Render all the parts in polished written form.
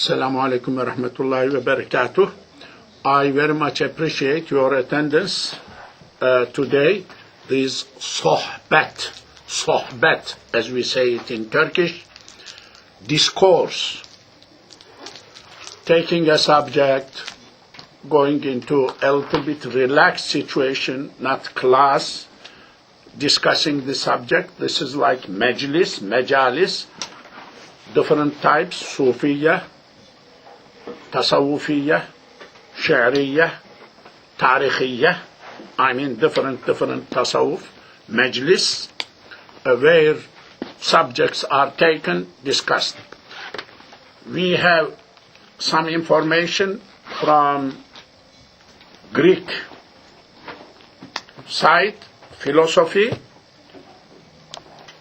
Assalamu alaikum wa rahmatullahi wa barakatuh. I very much appreciate your attendance today. This sohbet, as we say it in Turkish, discourse, taking a subject, going into a little bit relaxed situation, not class, discussing the subject. This is like majalis, different types, Sufiya, Tasawwufiyya, Sha'riyya, Tarikhiyya, different tasawwuf, majlis, where subjects are taken, discussed. We have some information from Greek side, philosophy,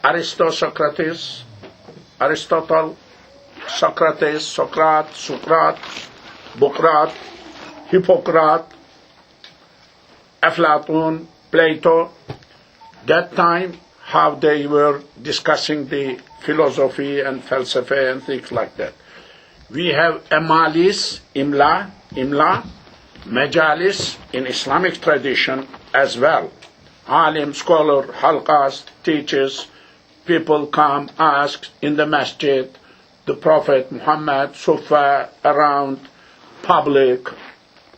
Aristotle, Socrates, Socrates, Bocrates, Hippocrates, Aflatun, Plato. That time, how they were discussing the philosophy and falsafa and things like that. We have amalis, imla, majalis in Islamic tradition as well. Alim, scholar, halqas, teachers, people come, ask in the masjid, the Prophet Muhammad, Sufa, around, public,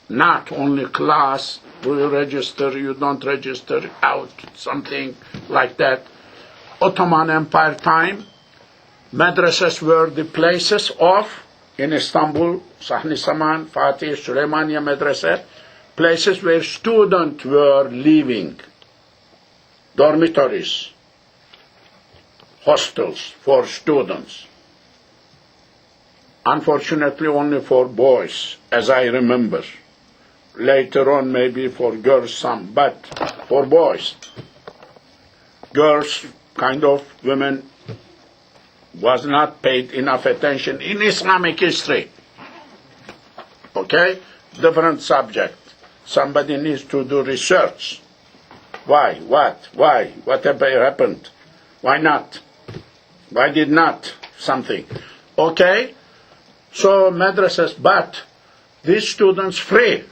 not only class, you register, you don't register, out, something like that. Ottoman Empire time, madrasas were the places of, in Istanbul, Sahni Saman, Fatih, Süleymaniye Madrasa, places where students were living, dormitories, hostels for students. Unfortunately, only for boys, as I remember. Later on, maybe for girls some, but for boys. Girls, kind of women, was not paid enough attention in Islamic history. Okay? Different subject. Somebody needs to do research. Why? What? Why? Whatever happened? Why not? Why did not? Something. Okay? So madrasas, but these students free.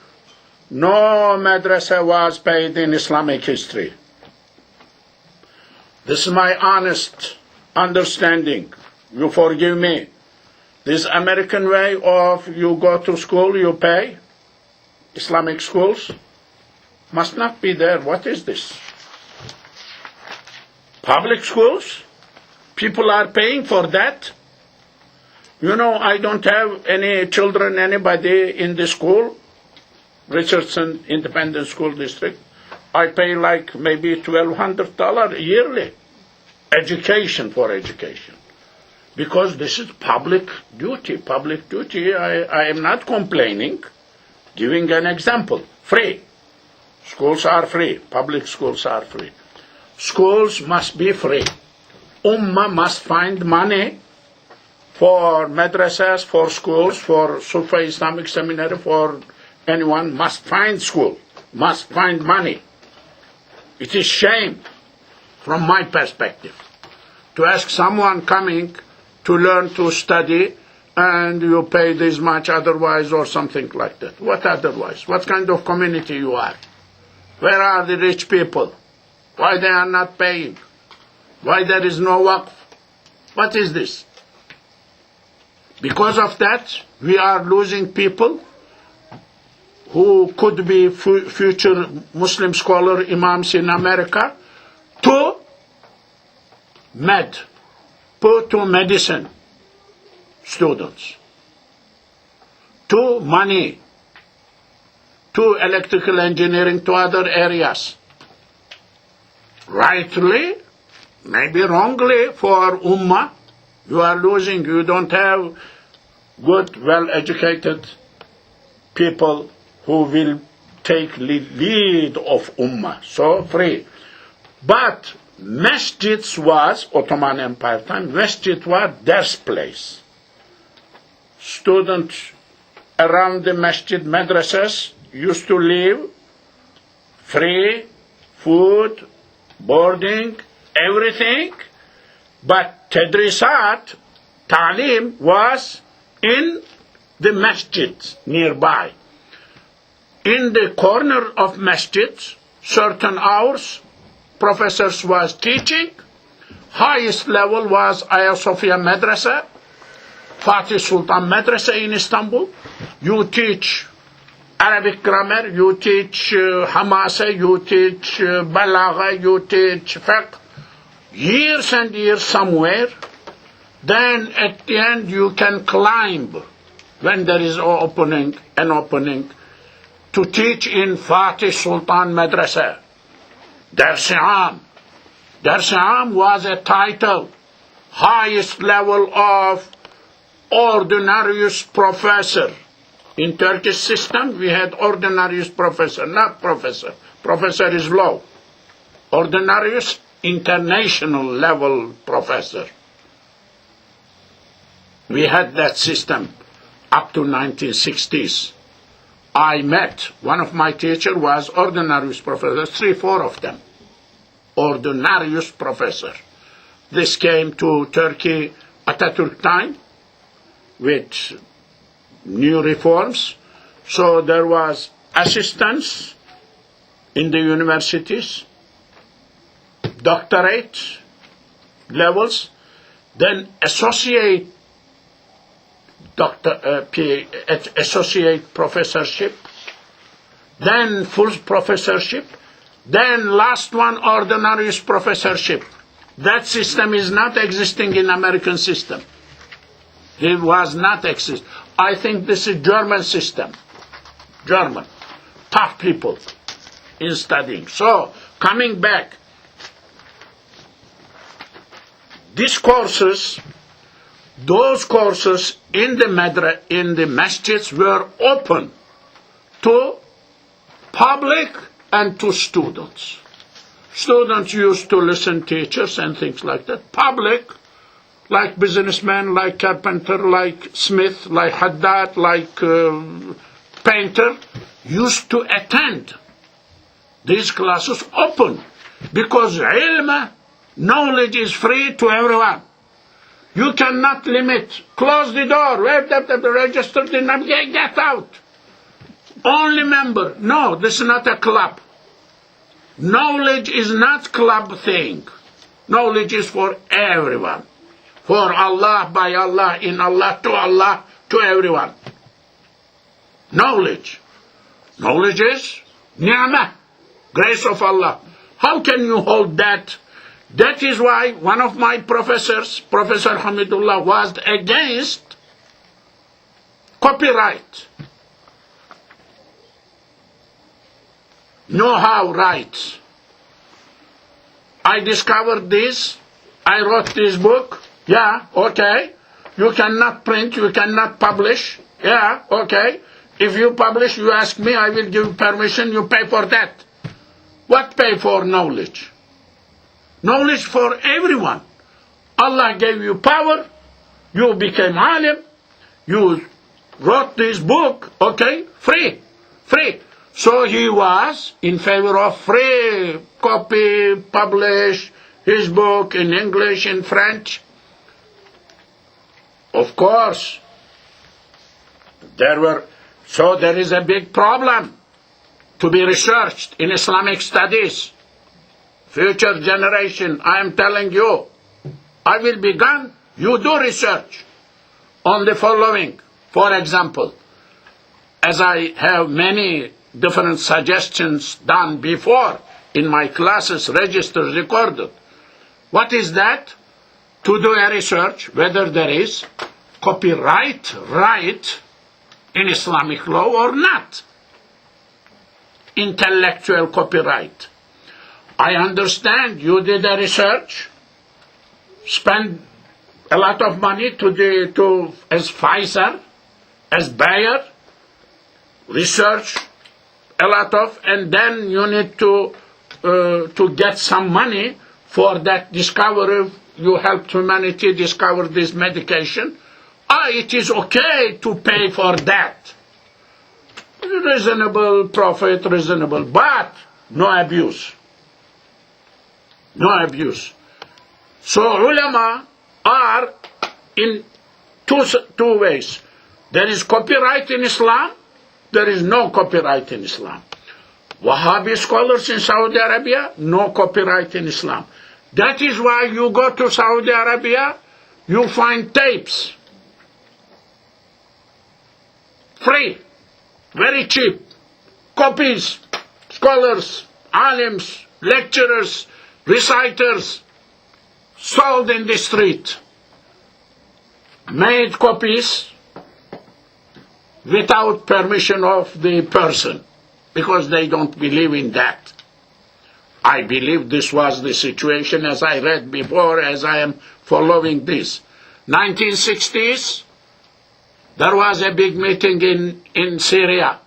No madrasa was paid in Islamic history. This is my honest understanding. You forgive me. This American way of you go to school, you pay, Islamic schools, must not be there. What is this? Public schools? People are paying for that? You know, I don't have any children, anybody in the school, Richardson Independent School District. I pay like maybe $1,200 yearly. Education for education. Because this is public duty. I am not complaining, giving an example. Free. Schools are free. Public schools are free. Schools must be free. Ummah must find money for madrasas, for schools, for Sufa Islamic Seminary, for anyone must find school, must find money. It is shame, from my perspective, to ask someone coming to learn to study and you pay this much otherwise or something like that. What otherwise? What kind of community you are? Where are the rich people? Why they are not paying? Why there is no waqf? What is this? Because of that, we are losing people who could be future Muslim scholar imams in America to medicine students, to money, to electrical engineering, to other areas. Rightly, maybe wrongly for Ummah, you are losing. You don't have good, well-educated people who will take lead of Ummah. So free. But masjids was, Ottoman Empire time, masjid was their place. Students around the masjid madrasas used to live free, food, boarding, everything, but tadrisat, ta'lim was in the masjids nearby. In the corner of masjids, certain hours, professors was teaching. Highest level was Ayya Sofia Madrasa, Fatih Sultan Madrasa in Istanbul. You teach Arabic grammar, you teach Hamasa, you teach Balagha, you teach fiqh. Years and years somewhere. Then at the end you can climb when there is an opening to teach in Fatih Sultan Madrasa. Dars-i-Am. Dars-i-Am was a title, highest level of ordinarius professor. In Turkish system, we had ordinarius professor, not professor. Professor is low. Ordinarius, international level professor. We had that system up to 1960s. I met, one of my teachers was ordinarius professor, 3-4 of them. Ordinarius professor. This came to Turkey Atatürk time with new reforms. So there was assistants in the universities, doctorate levels, then associate associate professorship, then full professorship, then last one ordinarius professorship. That system is not existing in American system. It was not exist. I think this is German system. German. Tough people in studying. So, coming back, these courses, those courses in the masjids were open to public and to students. Students used to listen to teachers and things like that. Public, like businessmen, like carpenter, like smith, like haddad, like painter, used to attend these classes open because ilm, knowledge is free to everyone. You cannot limit. Close the door. Register the number. Get out. Only member. No, this is not a club. Knowledge is not club thing. Knowledge is for everyone. For Allah, by Allah, in Allah, to everyone. Knowledge. Knowledge is ni'mah, grace of Allah. How can you hold that? That is why one of my professors, Professor Hamidullah, was against copyright. Know-how rights. I discovered this. I wrote this book. Yeah, okay. You cannot print, you cannot publish. Yeah, okay. If you publish, you ask me, I will give permission, you pay for that. What pay for knowledge? Knowledge for everyone. Allah gave you power, you became alim, you wrote this book, okay, free. So he was in favor of free, copy, publish his book in English, in French. Of course, there is a big problem to be researched in Islamic studies. Future generation, I am telling you, I will be gone. You do research on the following. For example, as I have many different suggestions done before in my classes, registered, recorded. What is that? To do a research whether there is copyright right in Islamic law or not. Intellectual copyright. I understand you did a research, spend a lot of money as Pfizer, as Bayer, research a lot of, and then you need to get some money for that discovery. You helped humanity discover this medication. It is okay to pay for that. Reasonable profit, reasonable, but no abuse. No abuse. So ulama are in two ways. There is copyright in Islam? There is no copyright in Islam. Wahhabi scholars in Saudi Arabia? No copyright in Islam. That is why you go to Saudi Arabia, you find tapes. Free. Very cheap. Copies. Scholars, alims, lecturers, reciters, sold in the street. Made copies without permission of the person, because they don't believe in that. I believe this was the situation, as I read before, as I am following this. 1960s, there was a big meeting in Syria.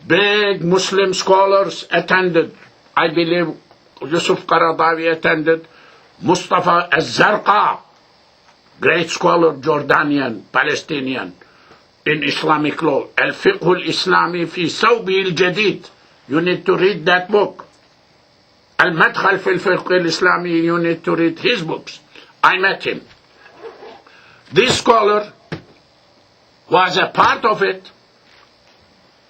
Big Muslim scholars attended. I believe Yusuf Qaradawi attended. Mustafa al-Zarqa, great scholar, Jordanian, Palestinian, in Islamic law. Al-Fiqh al-Islami fi Sawbi al-Jadid. You need to read that book. Al-Madhhab fi al-Fiqh al-Islami, you need to read his books. I met him. This scholar was a part of it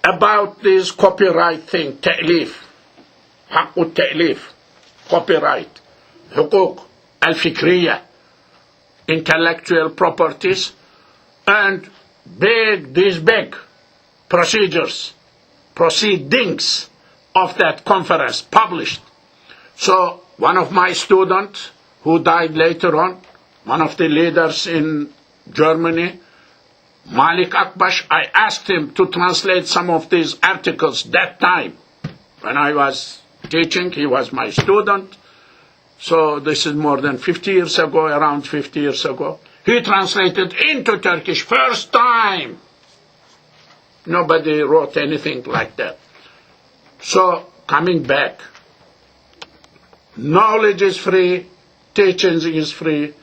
about this copyright thing, ta'lif, حق التأليف, copyright, حقوق الفكرية, intellectual properties, and these big proceedings of that conference published. So one of my students who died later on, one of the leaders in Germany, Malik Akbash, I asked him to translate some of these articles that time. When I was teaching, he was my student. So this is more than 50 years ago, around 50 years ago. He translated into Turkish first time. Nobody wrote anything like that. So coming back, knowledge is free, teaching is free.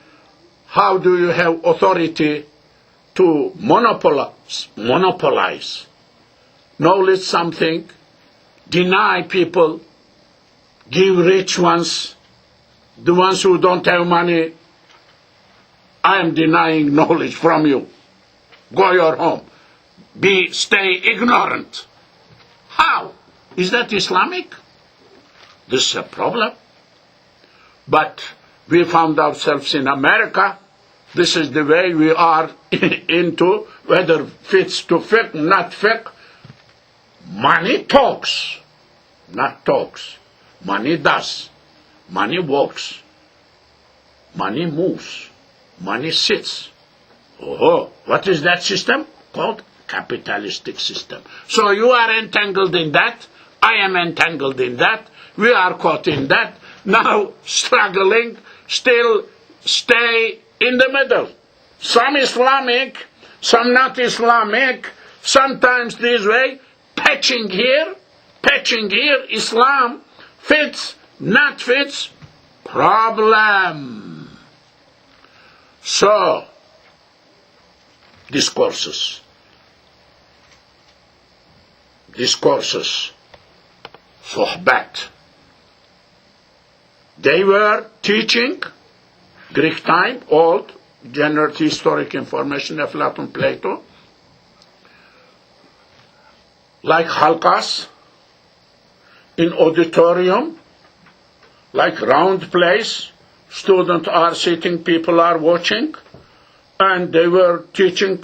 How do you have authority to monopolize knowledge something, deny people, give rich ones, the ones who don't have money? I am denying knowledge from you. Go your home. Stay ignorant. How? Is that Islamic? This is a problem. But we found ourselves in America. This is the way we are into, whether fits to fiqh, not fiqh. Money talks, not talks. Money does. Money walks. Money moves. Money sits. Oh, what is that system? Called capitalistic system. So you are entangled in that. I am entangled in that. We are caught in that. Now struggling, still stay in the middle. Some Islamic, some not Islamic, sometimes this way, patching here, Islam fits, not fits, problem. So, discourses, sohbat. They were teaching Greek time, old, generate historic information, Aflatun, Plato, like halkas, in auditorium, like round place, students are sitting, people are watching, and they were teaching,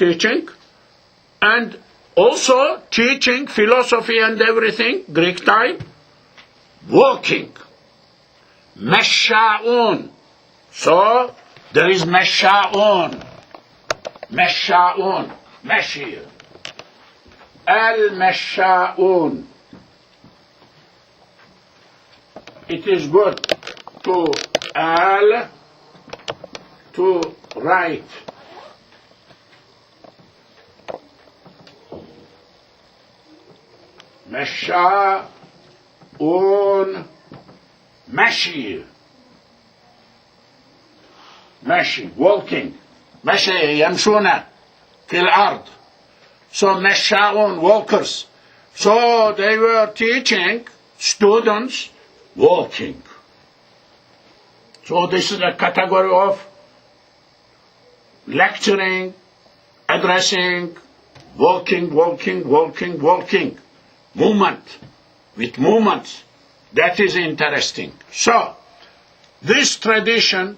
and also teaching philosophy and everything, Greek time, walking, masha'un. So, there is masha'un, mashi, al-masha'un. It is good to write. Masha'un, mashi. ماشي, walking, ماشي يمشون في الأرض. So مشاؤون, walkers. So they were teaching students walking. So this is a category of lecturing addressing, walking. Movement, with movements. That is interesting. So, this tradition,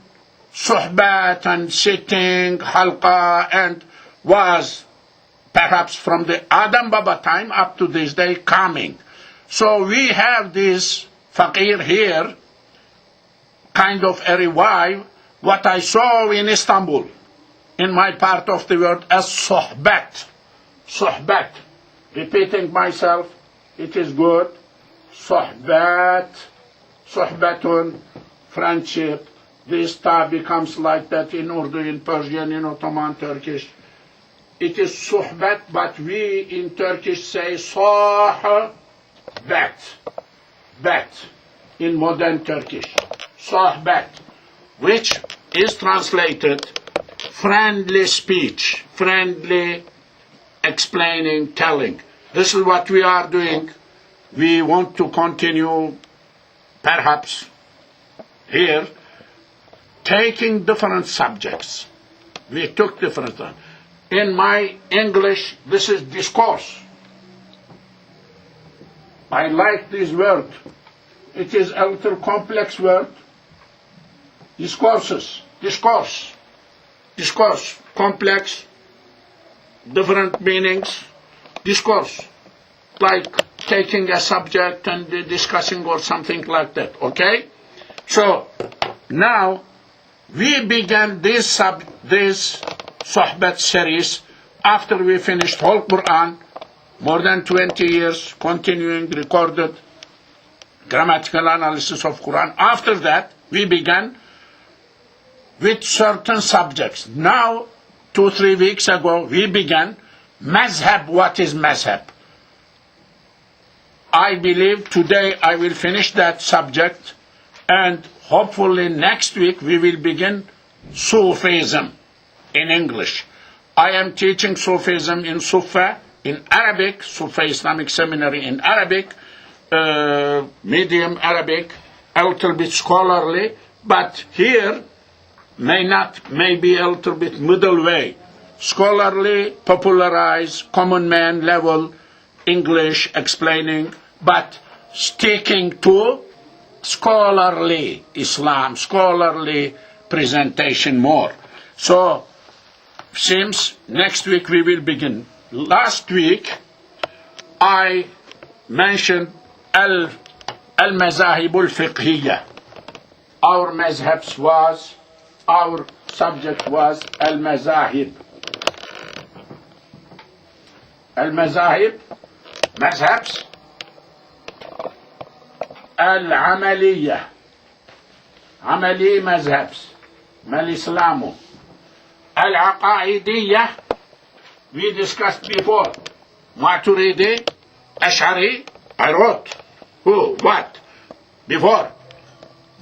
suhbat and sitting, halqa, and was perhaps from the Adam Baba time up to this day coming. So we have this faqir here, kind of a revive, what I saw in Istanbul, in my part of the world, as suhbat. Suhbat. Repeating myself, it is good. Suhbat. Suhbatun, friendship. This ta becomes like that in Urdu, in Persian, in Ottoman, Turkish. It is suhbat, but we in Turkish say sahbat. Bat. In modern Turkish. Sahbat. Which is translated friendly speech, friendly explaining, telling. This is what we are doing. We want to continue, perhaps, here, taking different subjects. We took different ones. In my English, this is discourse. I like this word. It is a little complex word. Discourses. Discourse. Discourse. Complex. Different meanings. Discourse. Like taking a subject and discussing or something like that. Okay? So, now, we began this Sohbat series after we finished whole Quran, more than 20 years, continuing recorded grammatical analysis of Quran. After that, we began with certain subjects. Now, 2-3 weeks ago, we began Madhhab. What is Madhhab? I believe today I will finish that subject, and hopefully next week we will begin Sufism in English. I am teaching Sufism in Sufa, in Arabic, Sufa Islamic Seminary in Arabic, medium Arabic, a little bit scholarly, but here may be a little bit middle way. Scholarly, popularized, common man level English explaining, but sticking to scholarly Islam, scholarly presentation more. So, seems next week we will begin. Last week, I mentioned al-mazahib al-fiqhiyya. Our mazhabs was, our subject was al-mazahib. Al-mazahib, mazhabs, al-amaliyya, amali mazhabs, mal-islamu. Al-aqaidiyya, we discussed before. Maturidi, Ash'ari, I wrote. Who, what? Before.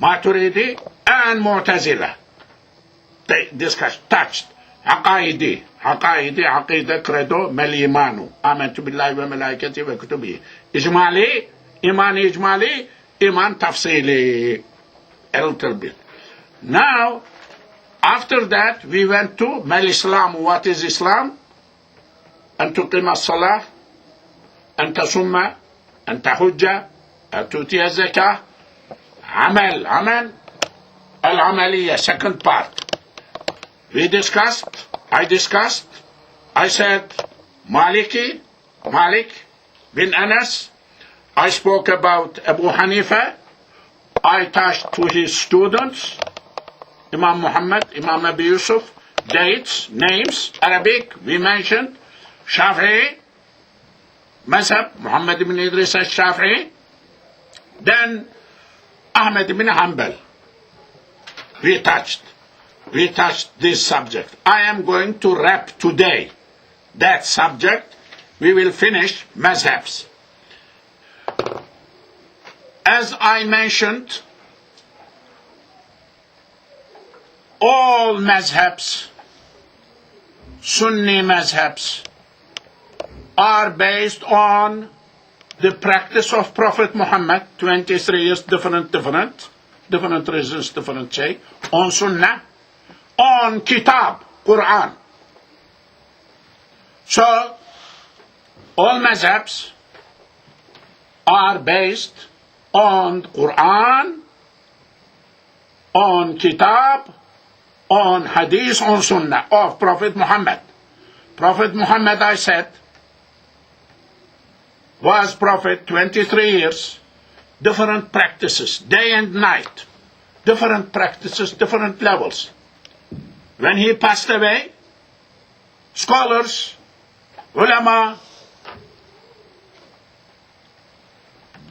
Maturidi and Mu'tazila. They discussed, touched. Aqaidi, aqida, credo, mal-imanu. Amantu billahi wa malaikati wa kutubi. Ijmali, iman ijmali, iman tafsili. A little bit. Now, after that, we went to Mal-Islam. What is Islam? أن تقيم الصلاة، أن تصوم، أن تحج، أن تؤتي الزكاة. عمل العملية, second part. We discussed, I said Malik bin Anas. I spoke about Abu Hanifa. I touched to his students, Imam Muhammad, Imam Abi Yusuf, dates, names, Arabic, we mentioned, Shafi'i, Madhhab, Muhammad ibn Idris al-Shafi'i, then Ahmed ibn Hanbal. We touched this subject. I am going to wrap today that subject. We will finish Madhhabs. As I mentioned, all Madhhabs, Sunni Madhhabs, are based on the practice of Prophet Muhammad, 23 years, different reasons, different shape, on Sunnah, on Kitab, Quran. So, all madhabs are based on Quran, on Kitab, on Hadith, on Sunnah of Prophet Muhammad. Prophet Muhammad, I said, was Prophet 23 years, different practices, day and night, different practices, different levels. When he passed away, scholars, ulama,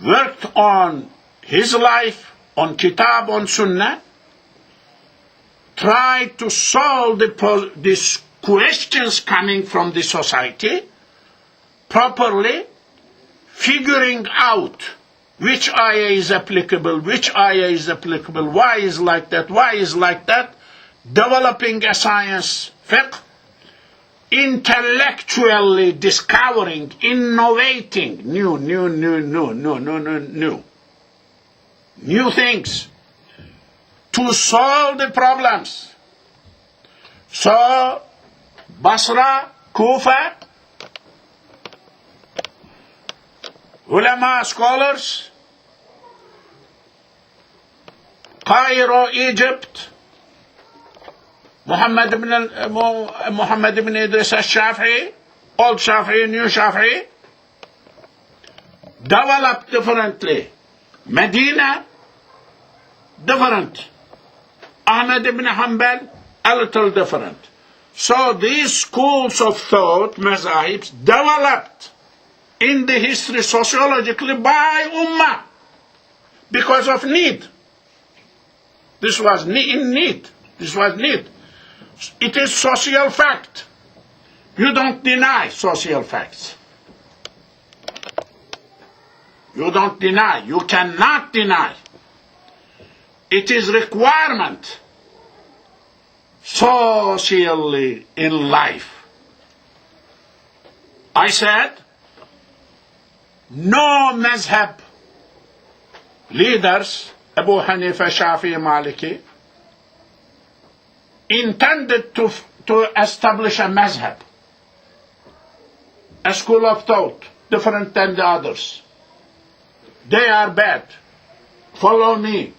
worked on his life, on Kitab, on Sunnah, tried to solve these questions coming from the society properly, figuring out which ayah is applicable, why is like that, developing a science, fiqh, intellectually discovering, innovating new things to solve the problems. So, Basra, Kufa, ulama, scholars, Cairo, Egypt, Muhammad ibn Idris al-Shafi'i, old Shafi'i, new Shafi'i, developed differently. Medina, different. Ahmad ibn Hanbal, a little different. So these schools of thought, mazahibs, developed in the history sociologically by Ummah because of need. This was in need. This was need. It is social fact. You don't deny social facts. You don't deny. You cannot deny. It is requirement socially in life. I said, no madhhab leaders, Abu Hanifa, Shafi'i, Maliki, intended to establish a madhhab, a school of thought, different than the others. They are bad. Follow me.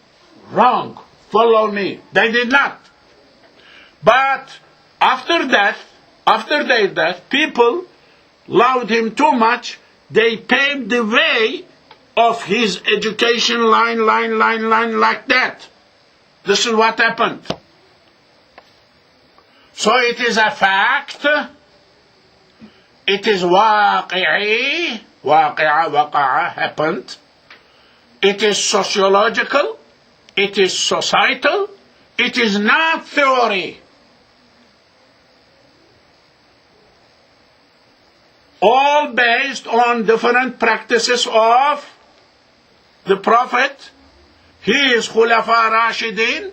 Wrong. Follow me. They did not. But after their death, people loved him too much. They paved the way of his education line like that. This is what happened. So it is a fact. It is waqi'i. Waqa'a happened. It is sociological. It is societal. It is not theory. All based on different practices of the Prophet, his Khulafa Rashidin,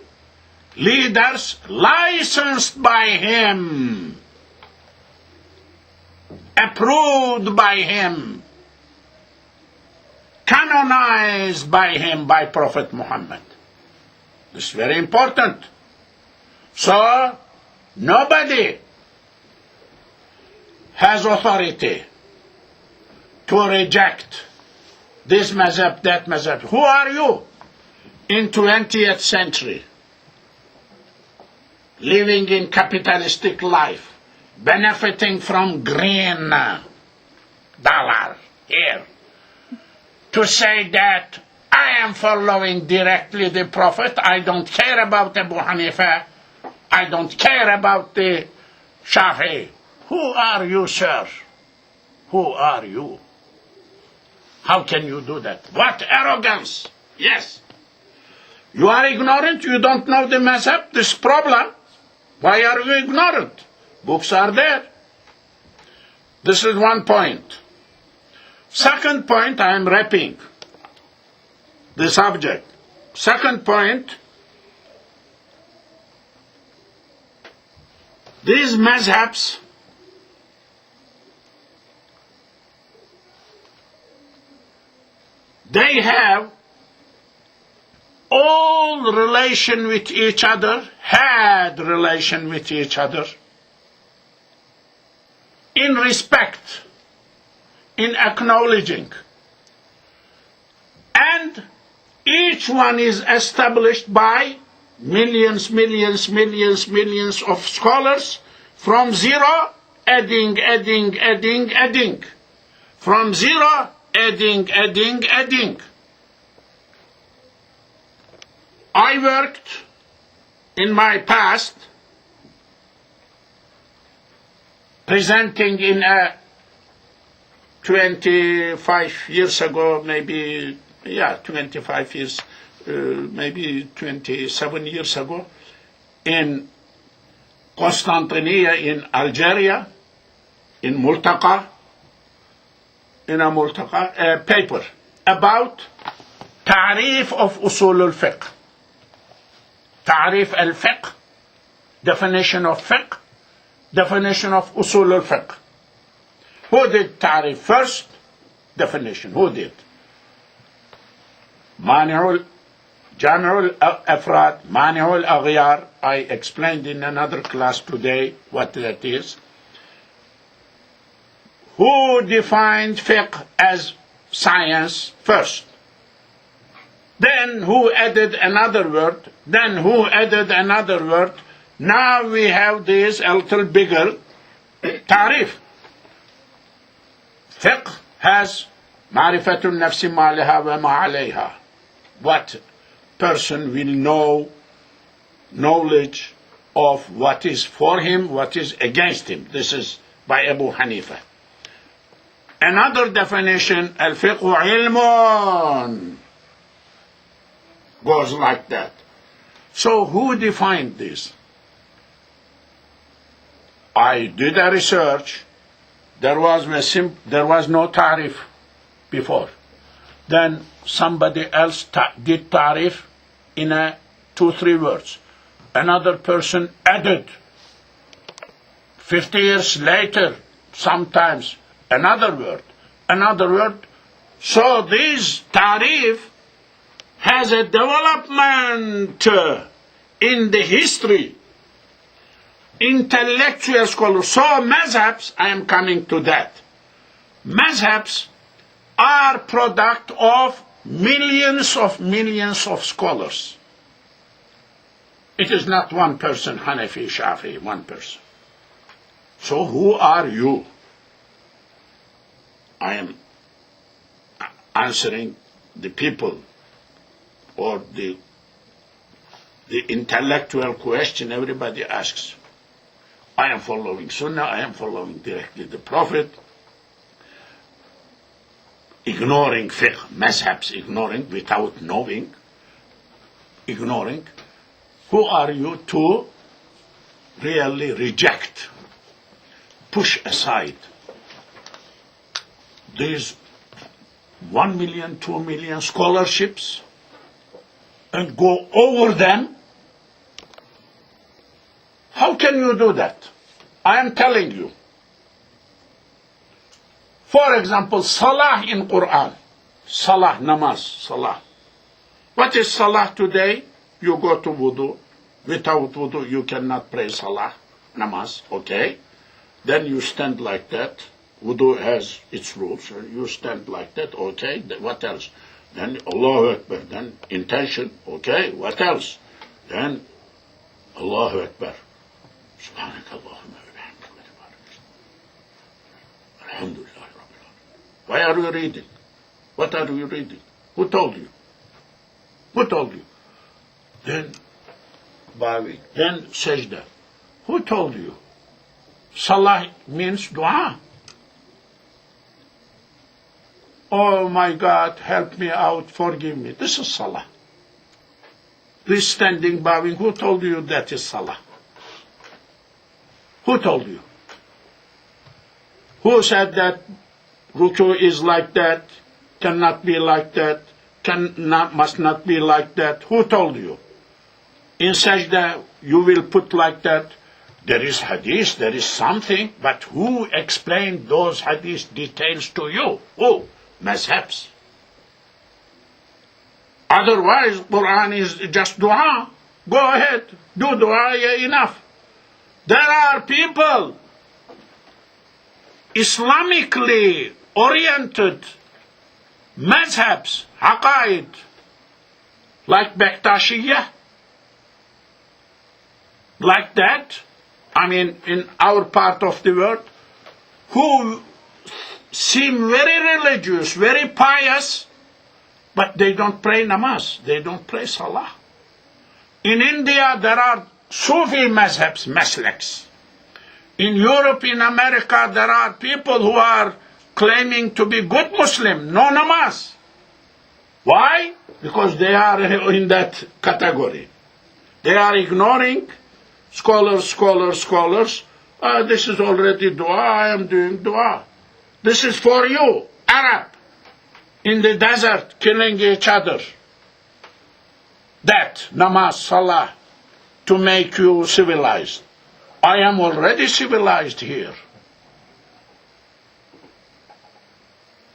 leaders licensed by him, approved by him, canonized by him, by Prophet Muhammad. This is very important. So, nobody has authority to reject this madhab, that madhab. Who are you in 20th century, living in capitalistic life, benefiting from green dollar here, to say that I am following directly the Prophet, I don't care about Abu Hanifa, I don't care about the Shafi'i. Who are you, sir? Who are you? How can you do that? What arrogance! Yes. You are ignorant, you don't know the madhab, this problem. Why are you ignorant? Books are there. This is one point. Second point, I am wrapping the subject. Second point, these madhabs they have all relation with each other, had relation with each other in respect, in acknowledging. And each one is established by millions of scholars from zero, adding. From zero, adding. I worked in my past presenting in a 25 years ago, maybe, 25 years, maybe 27 years ago, in Constantinople in Algeria, in Multaqa, a paper about تعريف of أصول الفقه. تعريف الفقه, definition of fiqh, definition of أصول الفقه. Who did تعريف first? Definition. Who did? جامع الأفراد, مانع الأغيار. I explained in another class today what that is. Who defined fiqh as science first? Then who added another word? Then who added another word? Now we have this a little bigger تعريف. Fiqh has معرفة النفس ما لها وما عليها. What person will know knowledge of what is for him, what is against him. This is by Abu Hanifa. Another definition, الفقه علم, goes like that. So who defined this? I did a research. There was no tarif before. Then somebody else did tarif in 2-3 words. Another person added. 50 years later, sometimes another word. So this tarif has a development in the history. Intellectual scholars. So madhabs, I am coming to that. Madhabs are product of millions of scholars. It is not one person, Hanafi, Shafi, one person. So who are you? I am answering the people or the intellectual question everybody asks. I am following Sunnah, I am following directly the Prophet, ignoring fiqh, madhabs, ignoring without knowing, ignoring. Who are you to really reject, push aside these 1 million, 2 million scholarships and go over them? How can you do that? I am telling you. For example, salah in Quran. Salah, namaz, salah. What is salah today? You go to wudu. Without wudu, you cannot pray salah, namaz, okay? Then you stand like that. Wudu has its rules. You stand like that, okay? What else? Then Allahu Akbar. Then intention, okay? What else? Then Allahu Akbar. سبحانك اللهم وبحمدك الحمد لله رب العالمين. Why are you reading? What are you reading? Who told you? Who told you? Then bowing, then sajda. Who told you? Salah means dua. Oh my God, help me out, forgive me. This is salah. This standing, bowing, who told you that is salah? Who told you? Who said that ruku is like that, cannot be like that, must not be like that? Who told you? In sajda, you will put like that. There is hadith, there is something, but who explained those hadith details to you? Who? Madhabs. Otherwise, Quran is just dua. Go ahead, do dua, enough. There are people Islamically oriented madhabs, aqaid, like Bektashiya, like that, I mean, in our part of the world, who seem very religious, very pious, but they don't pray namaz, they don't pray salah. In India, there are Sufi mazhabs, maslaks. In Europe, in America, there are people who are claiming to be good Muslim, no namaz. Why? Because they are in that category. They are ignoring scholars. This is already dua, I am doing dua. This is for you, Arab, in the desert, killing each other. That, namaz, salah, to make you civilized. I am already civilized here.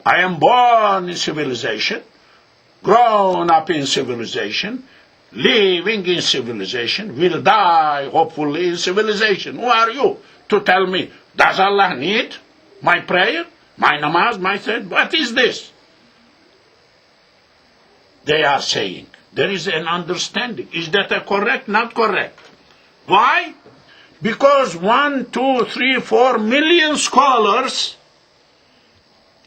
I am born in civilization, grown up in civilization, living in civilization, will die hopefully in civilization. Who are you to tell me, does Allah need my prayer, my namaz, my said? What is this? They are saying. There is an understanding. Is that a correct? Not correct. Why? Because 1, 2, 3, 4 million scholars,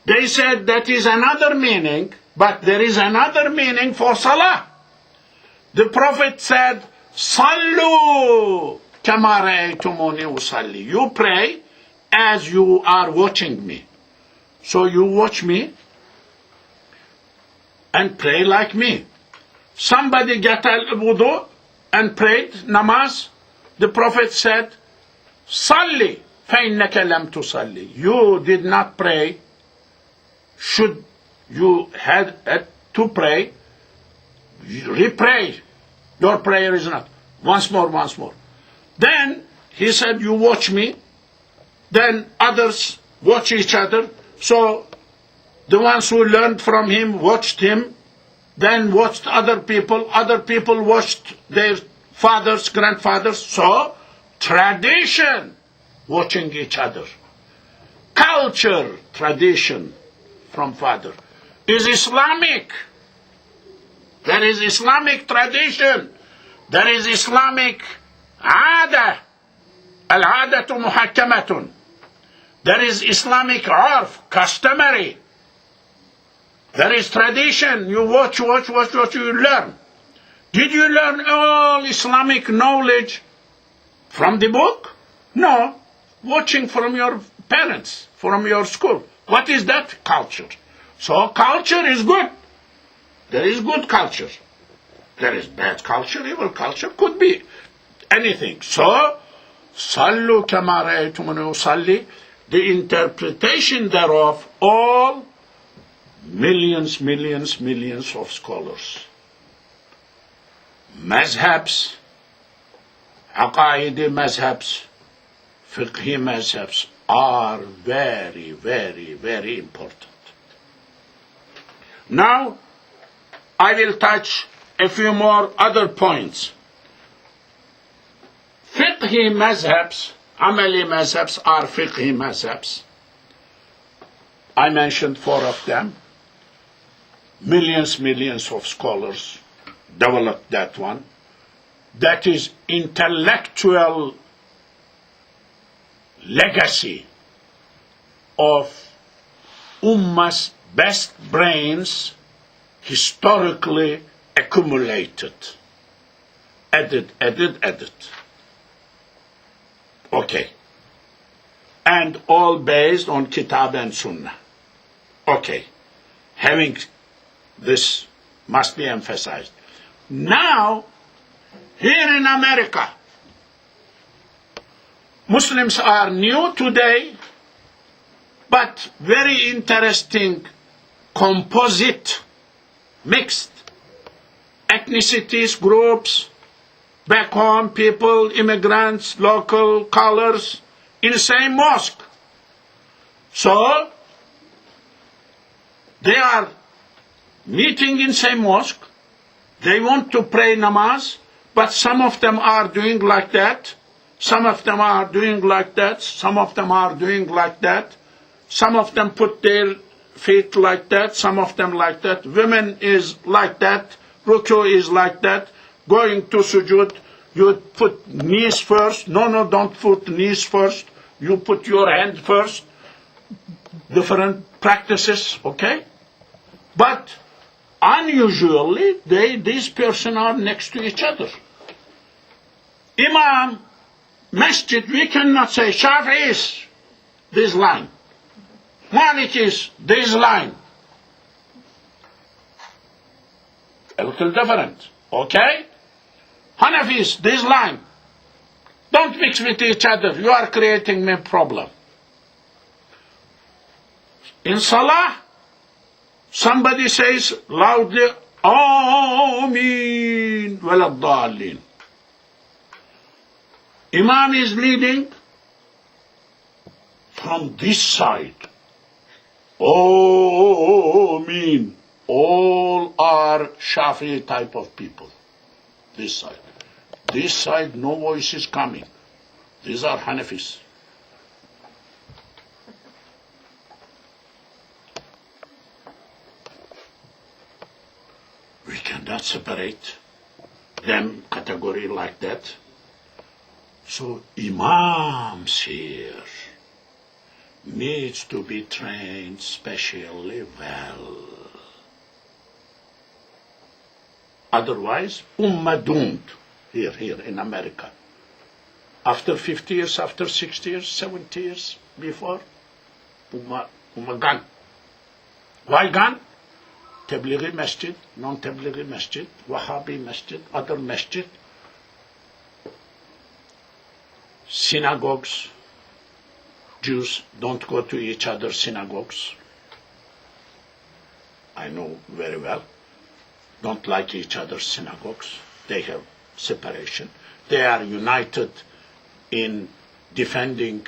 they said that is another meaning, but there is another meaning for salah. The Prophet said, Sallu kama ra'aytumuni usalli. You pray as you are watching me. So you watch me and pray like me. Somebody get al-wudu and prayed namaz. The Prophet said, Salli فَإِنَّكَ لَمْ تُصَلِّ. You did not pray. Should you had to pray, repray. Your prayer is not. Once more. Then he said, you watch me. Then others watch each other. So the ones who learned from him watched him. Then watched other people. Other people watched their fathers, grandfathers. So tradition, watching each other. Culture, tradition from father, is Islamic. There is Islamic tradition. There is Islamic عادة. العادة محكمة. There is Islamic عرف, customary. There is tradition. You watch, you learn. Did you learn all Islamic knowledge from the book? No. Watching from your parents, from your school. What is that? Culture. So culture is good. There is good culture. There is bad culture, evil culture. Could be anything. So, Sallu kama ra'aytumuni usalli. The interpretation thereof, all millions of scholars. Mazhabs, aqaidi mazhabs, fiqhi mazhabs are very important. Now, I will touch a few more other points. Fiqhi mazhabs, amali mazhabs are fiqhi mazhabs. I mentioned 4 of them. Millions of scholars developed that one. That is intellectual legacy of Ummah's best brains historically accumulated. Added. Okay. And all based on Kitab and Sunnah. Okay. Having this must be emphasized. Now, here in America, Muslims are new today, but very interesting, composite, mixed ethnicities, groups, back home people, immigrants, local colors, in the same mosque. So, they are meeting in same mosque. They want to pray namaz, but some of them are doing like that. Some of them are doing like that. Some of them are doing like that. Some of them put their feet like that, some of them like that. Women is like that. Ruku is like that. Going to sujood, you put knees first. No, don't put knees first. You put your hand first. Different practices, okay? But unusually, these persons are next to each other. Imam, masjid, we cannot say Shafi'i is this line. Malik is this line. A little different, okay? Hanafi is this line. Don't mix with each other. You are creating me problem. In Salah, somebody says loudly, Ameen, Waladdallin. Imam is leading from this side. Ameen. All are Shafi'i type of people. This side. This side, no voice is coming. These are Hanafis. We cannot separate them category like that. So imams here needs to be trained specially well. Otherwise, ummah doomed here in America. After 50 years, after 60 years, 70 years before, ummah gone. Why gone? Tablighi masjid, non-tablighi masjid, Wahhabi masjid, other masjid, synagogues. Jews don't go to each other's synagogues. I know very well. Don't like each other's synagogues. They have separation. They are united in defending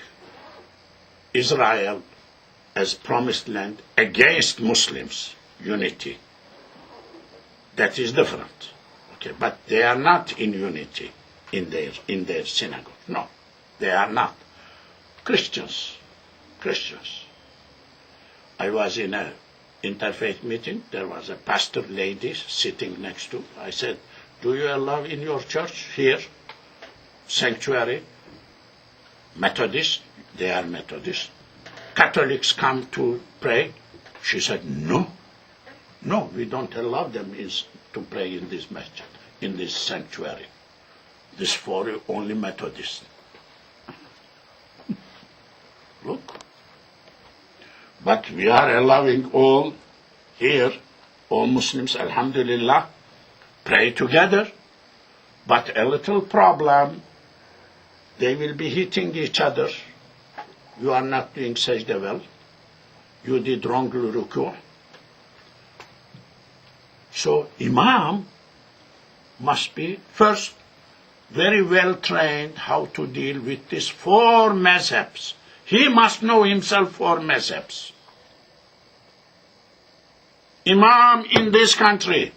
Israel as promised land against Muslims. Unity. That is different. Okay, but they are not in unity in their synagogue. No, they are not. Christians. I was in a interfaith meeting. There was a pastor lady sitting next to. I said, do you allow in your church here, sanctuary, Methodist? They are Methodist. Catholics come to pray. She said, no, we don't allow them to pray in this masjid, in this sanctuary. This for only Methodists. Look. But we are allowing all here, all Muslims, alhamdulillah, pray together. But a little problem, they will be hitting each other. You are not doing sajda well. You did wrong ruku'. So Imam must be first very well trained how to deal with these four madhabs. He must know himself four madhabs. Imam in this country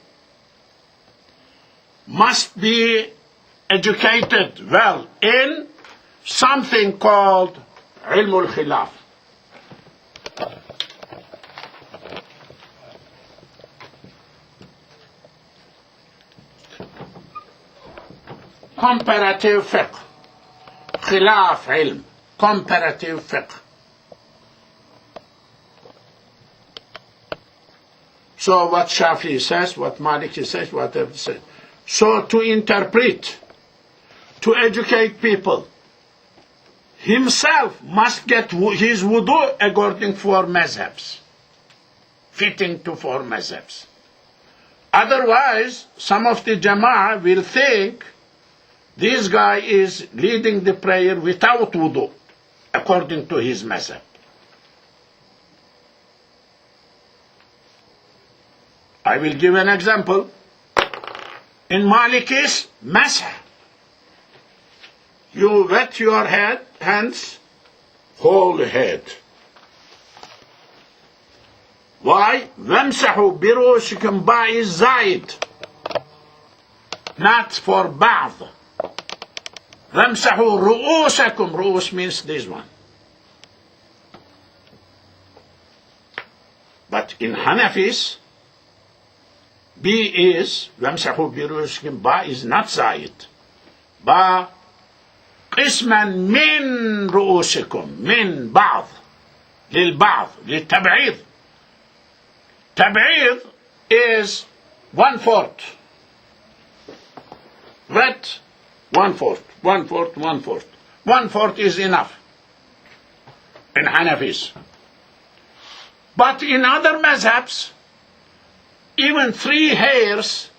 must be educated well in something called ilm al-khilaf. Comparative fiqh. Khilaf ilm. Comparative fiqh. So what Shafi'i says, what Maliki says, whatever says. So to interpret, to educate people, himself must get his wudu according to four madhabs, fitting to four madhabs. Otherwise, some of the Jama'ah will think this guy is leading the prayer without wudu, according to his madhab. I will give an example. In Maliki's masah, you wet your hands, whole head. Why? وَامْسَحُوا بِرُؤُوسِكُمْ بَعْضِ الزَّائِد. Not for ba'd. وَامْسَحُوا رُؤُوسَكُمْ. Ru'us means this one. But in Hanafis, B is, وَامْسَحُوا بِرُؤُوسِكُمْ, Ba is not Zaid. Ba, قسما من رؤوسكم, من بعض, للبعض, للتبعيض. Tab'id is 1/4. Wet, 1/4, 1/4, 1/4. 1/4 is enough in Hanafis. But in other mazhabs, even 3 hairs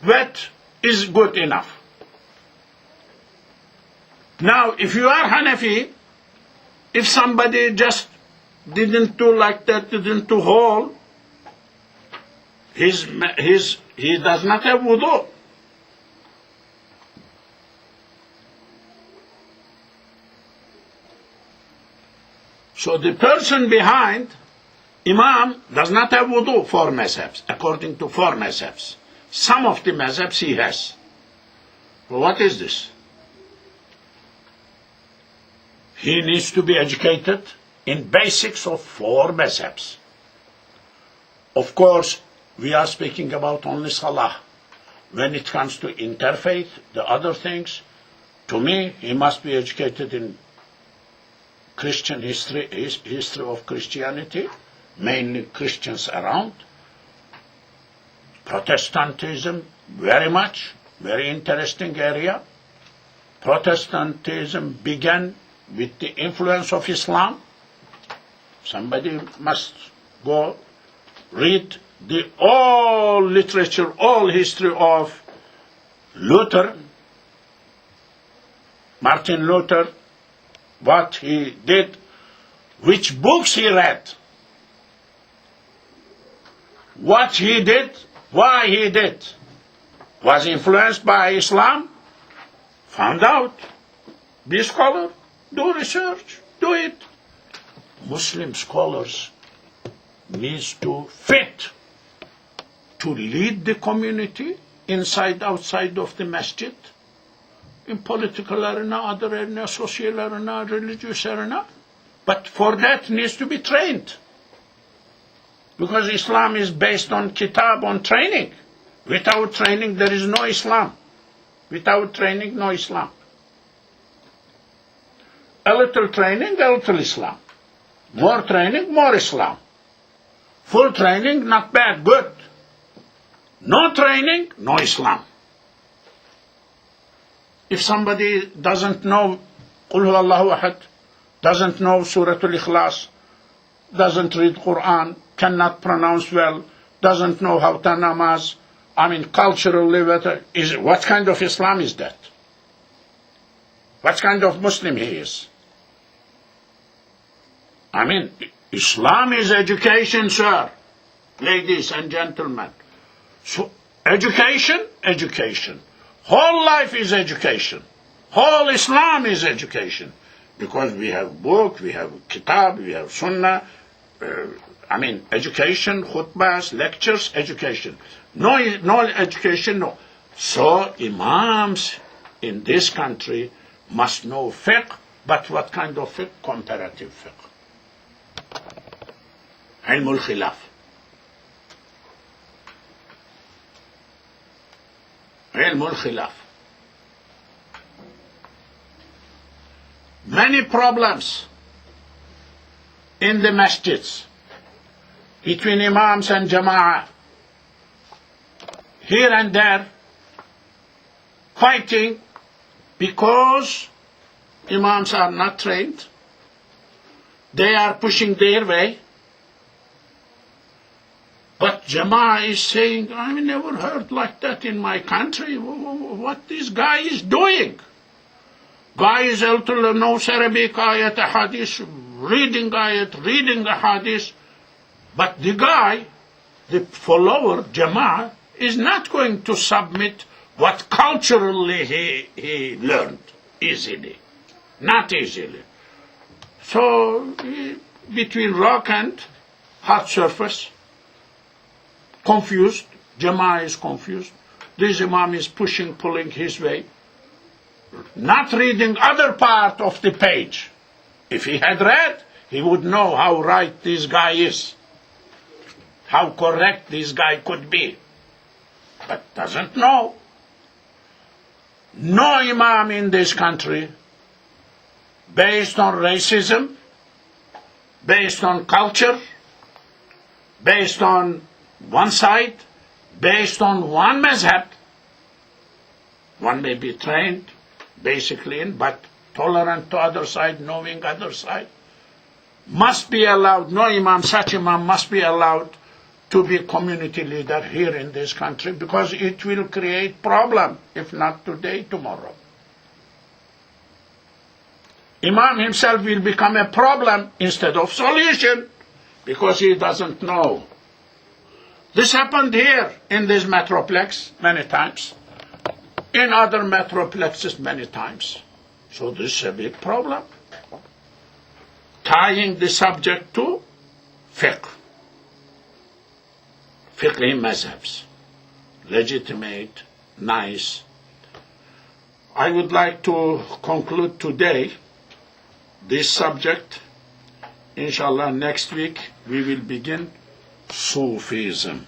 wet is good enough. Now, if you are Hanafi, if somebody just didn't do like that, didn't do whole, he does not have wudu. So the person behind, Imam, does not have wudu, 4 mazhabs, according to 4 mazhabs. Some of the mazhabs he has. Well, what is this? He needs to be educated in basics of 4 mazhabs. Of course, we are speaking about only Salah. When it comes to interfaith, the other things, to me, he must be educated in Christian history of Christianity, mainly Christians around. Protestantism, very interesting area. Protestantism began with the influence of Islam. Somebody must go read the all literature, all history of Luther, Martin Luther, what he did, which books he read, what he did, why he did. Was influenced by Islam? Found out. Be a scholar, do research, do it. Muslim scholars needs to fit to lead the community inside, outside of the masjid, in political arena, other arena, social arena, religious arena. But for that needs to be trained. Because Islam is based on kitab, on training. Without training, there is no Islam. Without training, no Islam. A little training, a little Islam. More training, more Islam. Full training, not bad, good. No training, no Islam. If somebody doesn't know Qul Huwa Allahu Ahad, doesn't know Surah Al-Ikhlas, doesn't read Quran, cannot pronounce well, doesn't know how to namaz, culturally, what kind of Islam is that? What kind of Muslim he is? Islam is education, sir, ladies and gentlemen. So, education. Whole life is education. Whole Islam is education. Because we have book, we have kitab, we have sunnah, education, khutbahs, lectures, education. No education, no. So imams in this country must know fiqh, but what kind of fiqh? Comparative fiqh. Ilmul khilaf. Ilmul khilaf. Many problems in the masjids between imams and jama'ah. Here and there, fighting because imams are not trained. They are pushing their way. But jama'ah is saying, I never heard like that in my country. What this guy is doing? Guy is able to know Arabic ayat, hadith, reading ayat, reading the hadith. But the guy, the follower, jama'ah, is not going to submit what culturally he learned easily. Not easily. So, between rock and hard surface, confused, jama'ah is confused. This imam is pushing, pulling his way, not reading other part of the page. If he had read, he would know how right this guy is, how correct this guy could be, but doesn't know. No imam in this country, based on racism, based on culture, based on one side, based on one madhhab. One may be trained, basically, but tolerant to other side, knowing other side, must be allowed, no imam, such imam must be allowed to be community leader here in this country, because it will create problem, if not today, tomorrow. Imam himself will become a problem instead of solution, because he doesn't know. This happened here in this metroplex many times, in other metroplexes many times. So this is a big problem. Tying the subject to fiqh. Fiqhi madhabs. Legitimate, nice. I would like to conclude today this subject. Inshallah, next week we will begin Sufism.